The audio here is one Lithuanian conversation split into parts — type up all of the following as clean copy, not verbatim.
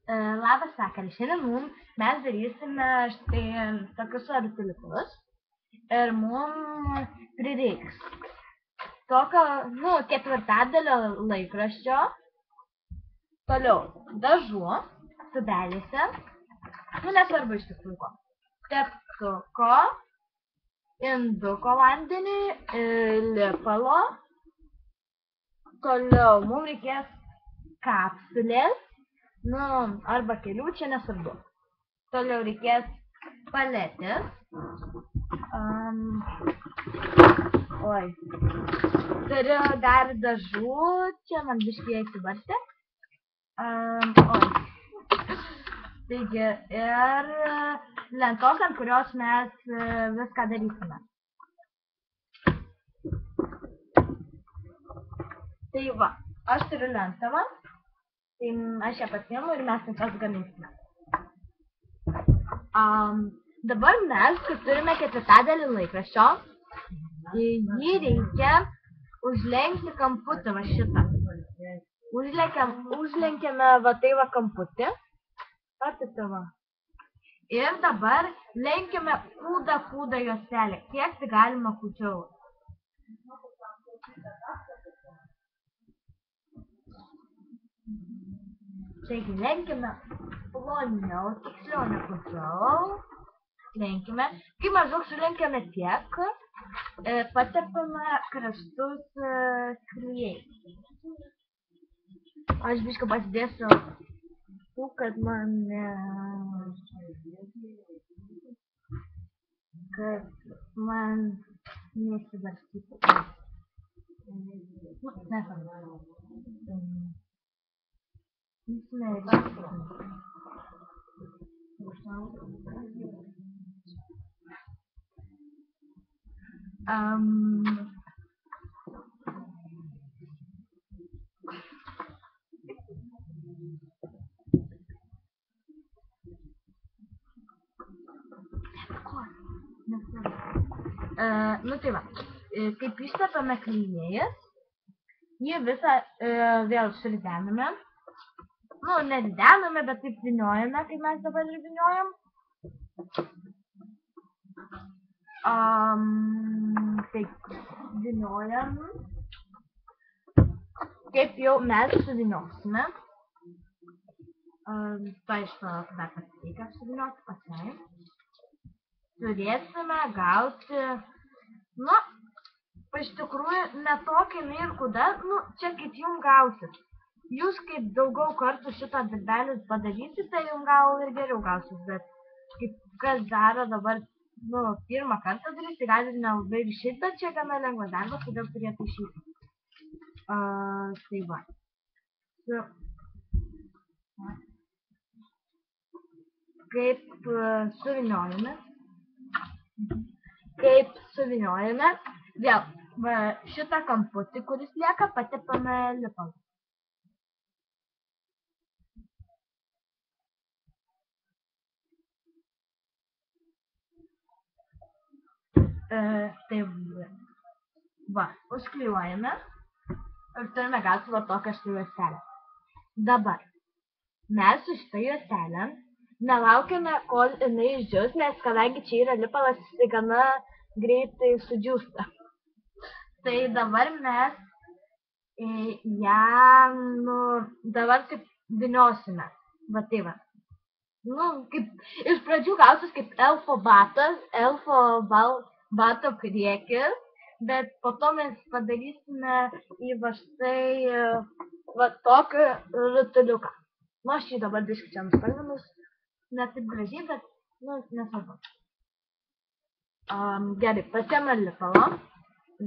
Labas vakaras. Šiandien mes darysime štai tokius rutuliukus ir prireiks tokio, ketvirtadalio laikraščio, toliau dažų, tubelėse, nesvarbu iš tikrųjų ko, teptuko, induko vandeniui, lipalo, toliau mums reikės kapsulės, arba kelių, čia nesvarbu. Toliau reikės paletės. Turiu dar dažų, čia man biškai įsibarstė. Taigi, ir lentos, ant kurios mes viską darysime. Tai va, aš turiu lentavą. Tai aš ją pasiimu ir mes tiesiog gaminsime. Dabar mes, kai turime ketvirtadalį laikraščio, jį reikia užlenkti kamputį, va šitą. Užlenkiame va tai va kamputį. Ir dabar lenkiame kūdą juostelę, kiek tai galima kūčiau. Taigi, lenkime ploniau, tiksliau nekūčiau. Lenkime. Kai maždaug sulenkiame tiek, patepame kraštus klijais. Aš biškai pasidėsiu, kad man nesibarstytų. Nesvarbu. Tai va, kaip ištepame klijais, jį visą vėl suridename. Nedidename, bet taip vyniojame, kaip mes dabar ir vyniojam. Taip vyniojam. Kaip jau mes suvyniosime. Tai iš to dar pasiteikia suvynioti pačiai. Turėsime gauti, iš tikrųjų, netokį ir kuda, čia kaip jums gausit. Jūs kaip daugiau kartų šitą darbelį padarysite, tai jums gal ir geriau gausis, bet kaip kas daro dabar, pirmą kartą darys, tai gali nelabai ir išeit, bet čia gana lengvas darbas, todėl turėtų išeiti. Tai va. Kaip suvyniojame, vėl šitą kamputį, kuris lieka, patepame lipalu. Tai va, užklijuojame ir turime gauti va tokią štai juostelę. Dabar mes su šitą juostelę nelaukiame, kol jinai išdžius, nes kadangi čia yra lipalas, jisai gana greitai sudžiūsta. Tai dabar mes ją, dabar taip vyniosime. Va tai va. Iš pradžių gausis kaip elfo batas, bato priekis, bet po to mes padarysime į va štai va tokį rutuliuką. Aš jį dabar biškai čia nuspalvinus, ne taip gražiai, bet nesvarbu. Gerai, pasiėmame lipalą,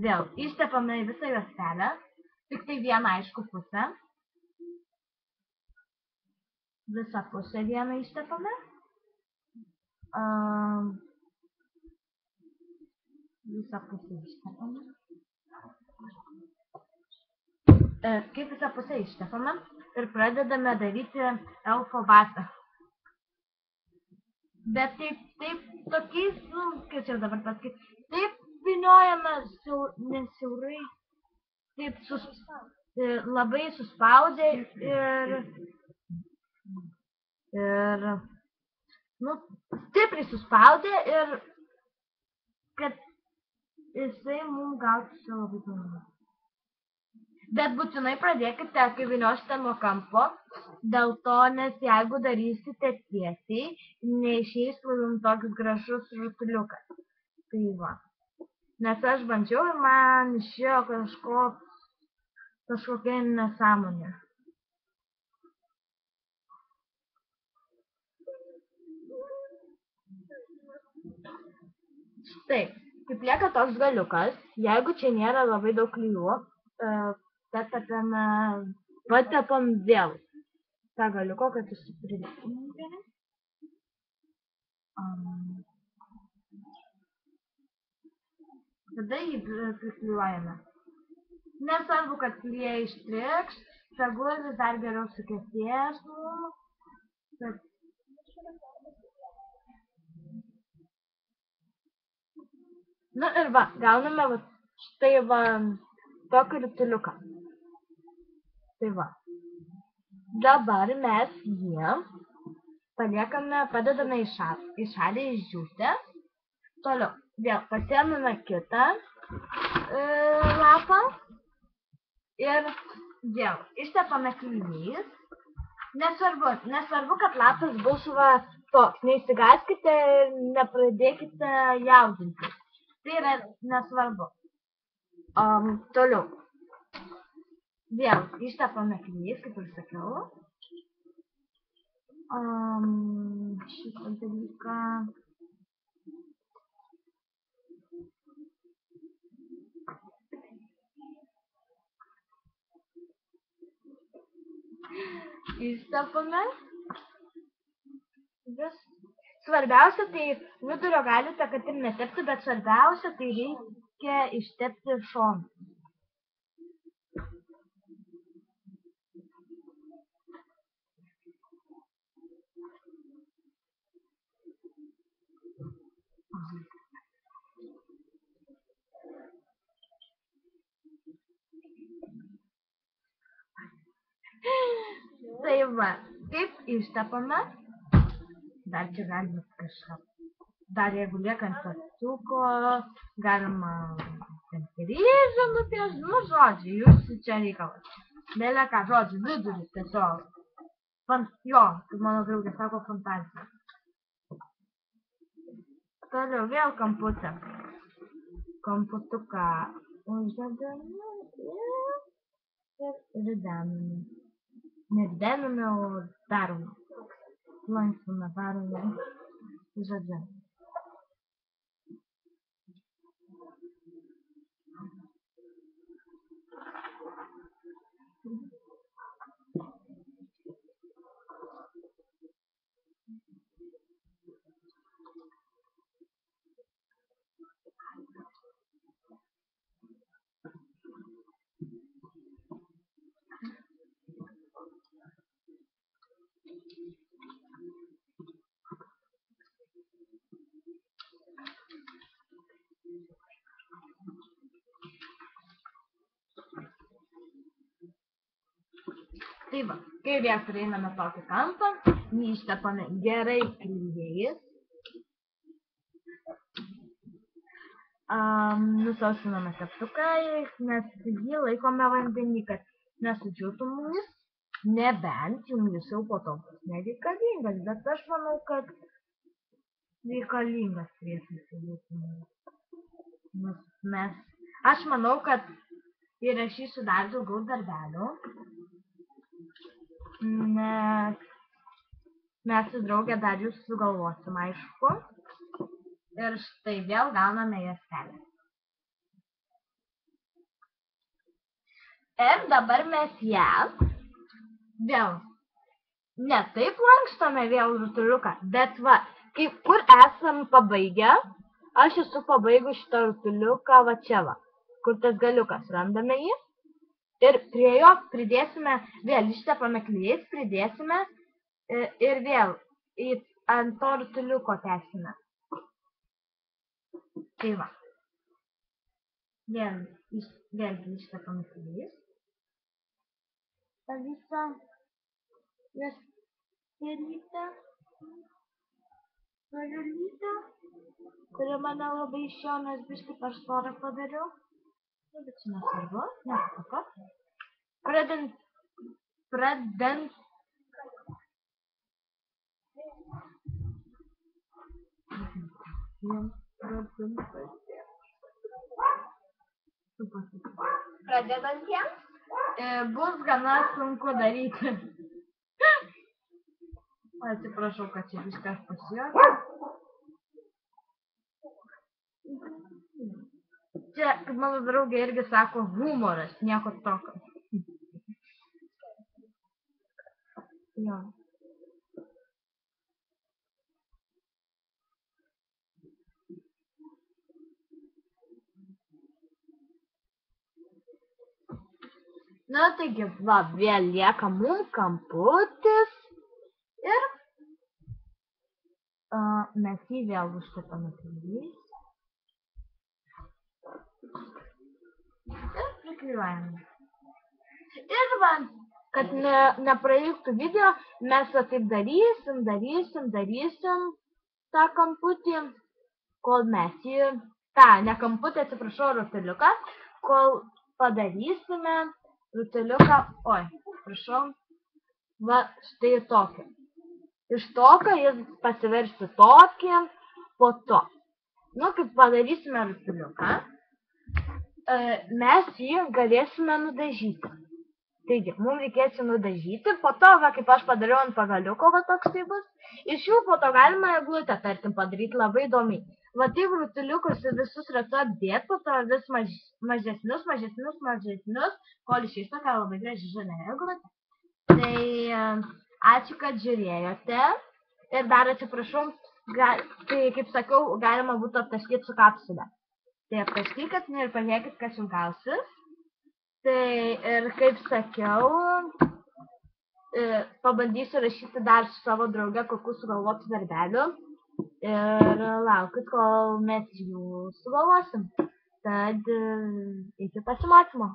vėl ištepame visą juostelę, tik tai vieną aišku pusę. Visą pusę vieną ištepame. Visą pusę ištepame. Kaip visą pusę ištepame ir pradedame daryti elfo batą. Bet taip tokiais, kaip čia dabar pasakyti, taip vyniojame nesiaurai, taip labai suspaudę ir Ir, nu, stipriai suspaudė ir kad jisai mums gautųsi labai plonai. Bet būtinai pradėkite, kai vyniosite nuo kampo, dėl to, nes jeigu darysite tiesiai, neišeis jums toks gražus rutuliukas. Tai va. Nes aš bandžiau ir man išėjo kažkokia nesąmonė. Taip, kaip lieka toks galiukas, jeigu čia nėra labai daug klijų, patepam vėl tą galiuko, kad išsipridėtum gerai. Tada jį priklijuojame. Nesvarbu, kad klijai ištrikš, tegul vis dar geriau sukėsės. Nu ir va, gauname va, štai va tokį rutuliuką. Tai va. Dabar mes jį paliekame, padedame į šalį išdžiūti. Toliau, vėl pasiėmame kitą lapą ir vėl ištepame klijais. Nesvarbu, kad lapas bus va toks. Neįsigąskite ir nepradėkite jaudintis. Tai yra nesvarbu. Toliau. Vėl ištepame klijais, kaip ir sakiau. Šitą dalyką. Ištepame. Svarbiausia, tai vidurio galite, kad ir netepti, bet svarbiausia, tai reikia ištepti šonus. Tai va, kaip ištepame, dar čia galima kažką, dar jeigu lieka ant pasuko, galima ryžą nupiešti, nu žodžiu, jūs čia reikalas. Belieka žodžiu, viduris tiesiog. Jo, kaip mano draugė sako, fantazija. Toliau vėl kamputę. Kamputuką uždedame ir ridename. Neridename, o darome. Lankstiname, darome. Žodžiu. Tai va, kai vėl prieiname tokį kampą, jį ištepame gerai klijais. Nusausiname teptuką, nes jį laikome vandenį, kad nesudžiūtų mums, nebent jums jau po to bus nereikalingas, bet aš manau, kad reikalingas prieš įsijūtų. Aš manau, kad įrašysiu dar daugiau darbelių, nes mes su draugė dar jūs sugalvosim, aišku. Ir štai vėl gauname juostelę. Ir dabar mes ją vėl ne taip lankstome vėl rutuliuką, bet va, kur esam pabaigę, aš esu pabaigus šitą rutuliuką va čia va, kur tas galiukas, randame jį. Ir prie jo pridėsime, vėl ištepame klijais, pridėsime ir vėl ant to rutuliuko tęsime. Tai va. Vėl ištepame klijais. Ta visą. Gėlytė. Gėlytė. Kuri mane labai išėjo, nes biškį per storą padariau. Nu, bet čia nesvarbu, nesako. Pradedant. Pradedantiems bus gana sunku daryti. Atsiprašau, kad čia viskas pasijuokė. Čia, kaip mano draugė irgi sako, humoras, nieko tokio. Jo. Na, taigi, va, vėl lieka mums kamputis ir mes jį vėl užtepame klijais ir priklijuojame. Ir va, kad neprailgtų video, mes va taip darysim tą kamputį, kol mes jį, ne kamputį, atsiprašau, rutuliuką, kol padarysime rutuliuką, prašau, va štai tokį. Iš tokio jis pasiversti tokį, po to. Nu, kaip padarysime rutuliuką, mes jį galėsime nudažyti. Taigi, mums reikės jį nudažyti, po to, va, kaip aš padariau ant pagaliuko, va toks tai bus, iš jų po to galima eglutę, tarkim, padaryti labai įdomiai. Va taip rutuliukus visus ratu apdėti, po to vis mažesnius, kol išeis tokia labai graži žalia eglutė. Tai ačiū, kad žiūrėjote. Ir dar atsiprašau, tai kaip sakiau, galima būtų aptaškyti su kapsulė. Tai aptaškykit ir pažiūrėkit, kas jums gausis. Tai ir kaip sakiau, pabandysiu rašyti dar su savo drauge kokių sugalvotų darbelių. Ir laukit, kol mes jų sugalvosim. Tad iki pasimatymo.